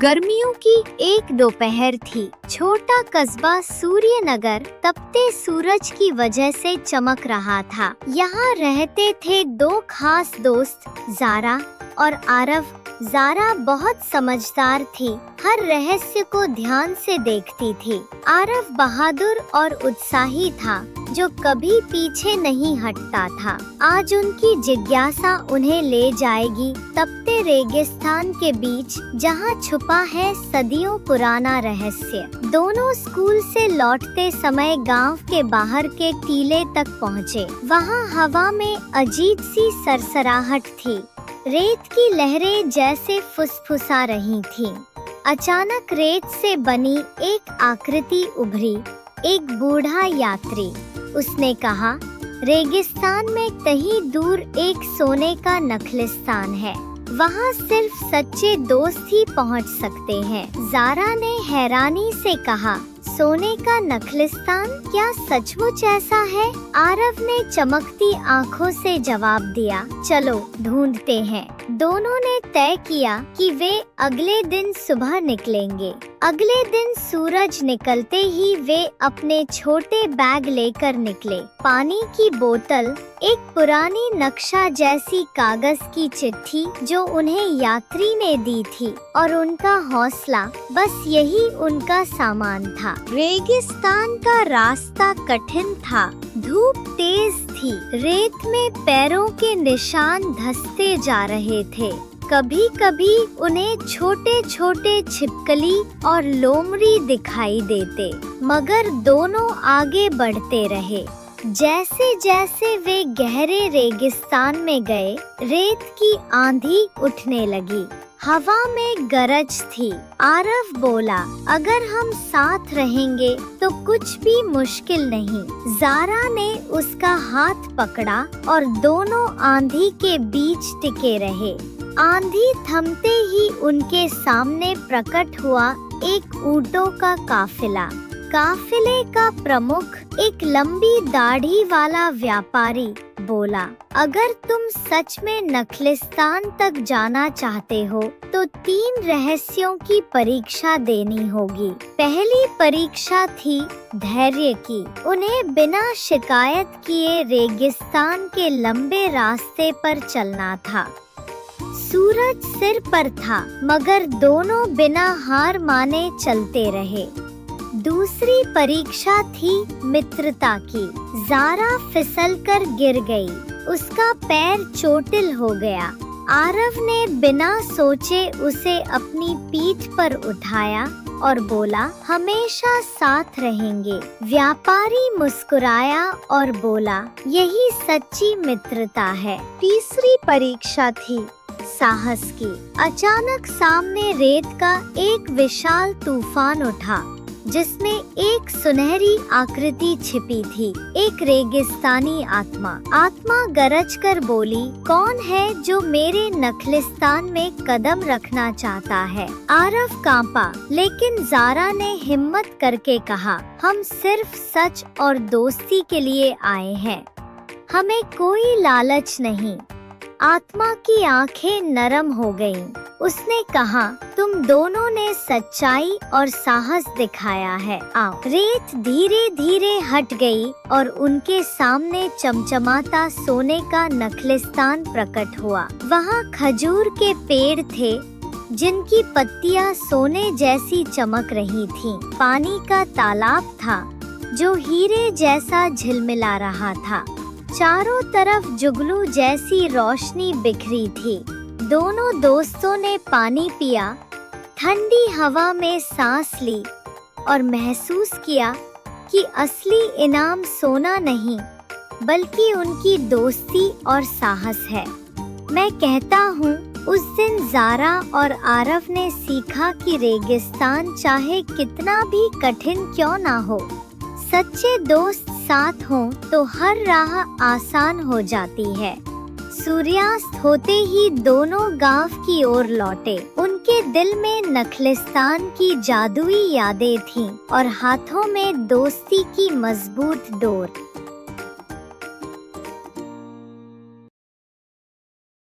गर्मियों की एक दोपहर थी। छोटा कस्बा सूर्यनगर तपते सूरज की वजह से चमक रहा था। यहाँ रहते थे दो खास दोस्त, जारा और आरव। जारा बहुत समझदार थी, हर रहस्य को ध्यान से देखती थी। आरव बहादुर और उत्साही था, जो कभी पीछे नहीं हटता था। आज उनकी जिज्ञासा उन्हें ले जाएगी तपते रेगिस्तान के बीच, जहाँ छुपा है सदियों पुराना रहस्य। दोनों स्कूल से लौटते समय गांव के बाहर के टीले तक पहुँचे। वहाँ हवा में अजीब सी सरसराहट थी, रेत की लहरें जैसे फुसफुसा रही थीं। अचानक रेत से बनी एक आकृति उभरी, एक बूढ़ा यात्री। उसने कहा, रेगिस्तान में कहीं दूर एक सोने का नखलिस्तान है, वहाँ सिर्फ सच्चे दोस्त ही पहुँच सकते हैं। जारा ने हैरानी से कहा, सोने का नखलिस्तान, क्या सचमुच ऐसा है? आरव ने चमकती आंखों से जवाब दिया, चलो ढूंढते हैं। दोनों ने तय किया कि वे अगले दिन सुबह निकलेंगे। अगले दिन सूरज निकलते ही वे अपने छोटे बैग लेकर निकले। पानी की बोतल, एक पुरानी नक्शा जैसी कागज की चिट्ठी जो उन्हें यात्री ने दी थी, और उनका हौसला, बस यही उनका सामान था। रेगिस्तान का रास्ता कठिन था, धूप तेज थी, रेत में पैरों के निशान धंसते जा रहे थे। कभी कभी उन्हें छोटे छोटे छिपकली और लोमड़ी दिखाई देते, मगर दोनों आगे बढ़ते रहे। जैसे जैसे वे गहरे रेगिस्तान में गए, रेत की आंधी उठने लगी, हवा में गरज थी। आरव बोला, अगर हम साथ रहेंगे तो कुछ भी मुश्किल नहीं। जारा ने उसका हाथ पकड़ा और दोनों आंधी के बीच टिके रहे। आंधी थमते ही उनके सामने प्रकट हुआ एक ऊंटों का काफिला। काफिले का प्रमुख, एक लंबी दाढ़ी वाला व्यापारी, बोला, अगर तुम सच में नखलिस्तान तक जाना चाहते हो तो 3 रहस्यों की परीक्षा देनी होगी। पहली परीक्षा थी धैर्य की। उन्हें बिना शिकायत किए रेगिस्तान के लंबे रास्ते पर चलना था। सूरज सिर पर था, मगर दोनों बिना हार माने चलते रहे। दूसरी परीक्षा थी मित्रता की। जारा फिसलकर गिर गई, उसका पैर चोटिल हो गया। आरव ने बिना सोचे उसे अपनी पीठ पर उठाया और बोला, हमेशा साथ रहेंगे। व्यापारी मुस्कुराया और बोला, यही सच्ची मित्रता है। तीसरी परीक्षा थी साहस की। अचानक सामने रेत का एक विशाल तूफान उठा, जिसमें एक सुनहरी आकृति छिपी थी, एक रेगिस्तानी आत्मा। आत्मा गरज कर बोली, कौन है जो मेरे नखलिस्तान में कदम रखना चाहता है? आरव कांपा, लेकिन जारा ने हिम्मत करके कहा, हम सिर्फ सच और दोस्ती के लिए आए हैं, हमें कोई लालच नहीं। आत्मा की आंखें नरम हो गईं। उसने कहा, तुम दोनों ने सच्चाई और साहस दिखाया है, आओ। रेत धीरे धीरे हट गई और उनके सामने चमचमाता सोने का नखलिस्तान प्रकट हुआ। वहाँ खजूर के पेड़ थे, जिनकी पत्तियां सोने जैसी चमक रही थीं। पानी का तालाब था, जो हीरे जैसा झिलमिला रहा था। चारों तरफ जुगनू जैसी रोशनी बिखरी थी। दोनों दोस्तों ने पानी पिया, ठंडी हवा में सांस ली और महसूस किया कि असली इनाम सोना नहीं, बल्कि उनकी दोस्ती और साहस है। मैं कहता हूँ, उस दिन जारा और आरव ने सीखा कि रेगिस्तान चाहे कितना भी कठिन क्यों ना हो, सच्चे दोस्त साथ हों तो हर राह आसान हो जाती है। सूर्यास्त होते ही दोनों गांव की ओर लौटे। उनके दिल में नखलिस्तान की जादुई यादें थीं और हाथों में दोस्ती की मजबूत डोर।